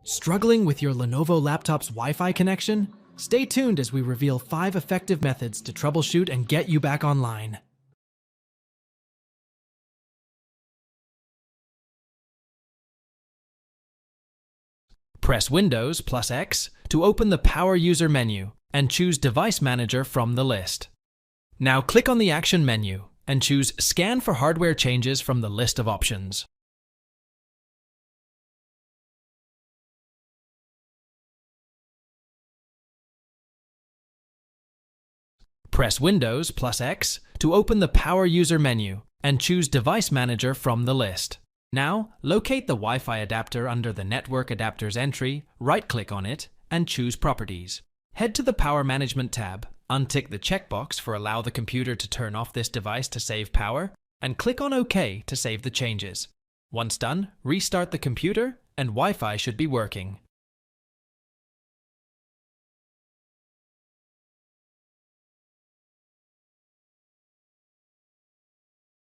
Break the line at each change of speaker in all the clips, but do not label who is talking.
Struggling with your Lenovo laptop's Wi-Fi connection? Stay tuned as we reveal 5 effective methods to troubleshoot and get you back online. Press Windows plus X to open the Power User menu and choose Device Manager from the list. Now click on the Action menu and choose Scan for hardware changes from the list of options. Press Windows plus X to open the Power User menu and choose Device Manager from the list. Now, locate the Wi-Fi adapter under the Network Adapters entry, right-click on it, and choose Properties. Head to the Power Management tab, untick the checkbox for Allow the computer to turn off this device to save power, and click on OK to save the changes. Once done, restart the computer, and Wi-Fi should be working.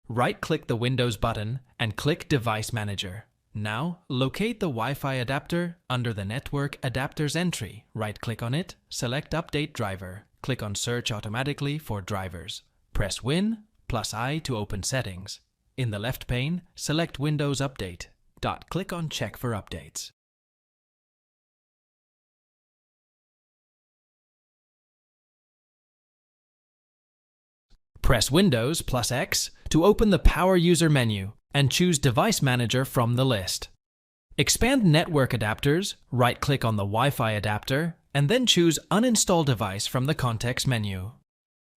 Right-click the Windows button and click Device Manager. Now, locate the Wi-Fi adapter under the Network Adapters entry. Right-click on it, select Update Driver. Click on Search Automatically for drivers. Press Win plus I to open Settings. In the left pane, select Windows Update. Click on Check for updates. Press Windows plus X to open the Power User menu and choose Device Manager from the list. Expand Network Adapters, right-click on the Wi-Fi adapter, and then choose Uninstall Device from the context menu.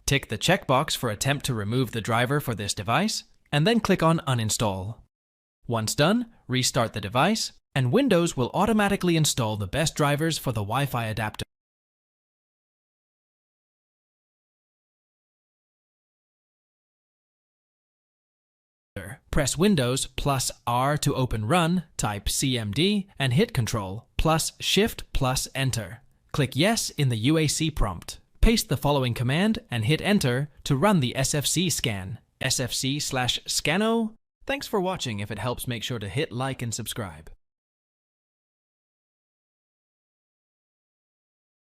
Tick the checkbox for Attempt to remove the driver for this device, and then click on Uninstall. Once done, restart the device, and Windows will automatically install the best drivers for the Wi-Fi adapter. Press Windows plus R to open Run, type CMD, and hit Ctrl plus Shift plus Enter. Click Yes in the UAC prompt. Paste the following command and hit Enter to run the SFC scan. SFC/scano. Thanks for watching. If it helps, make sure to hit like and subscribe.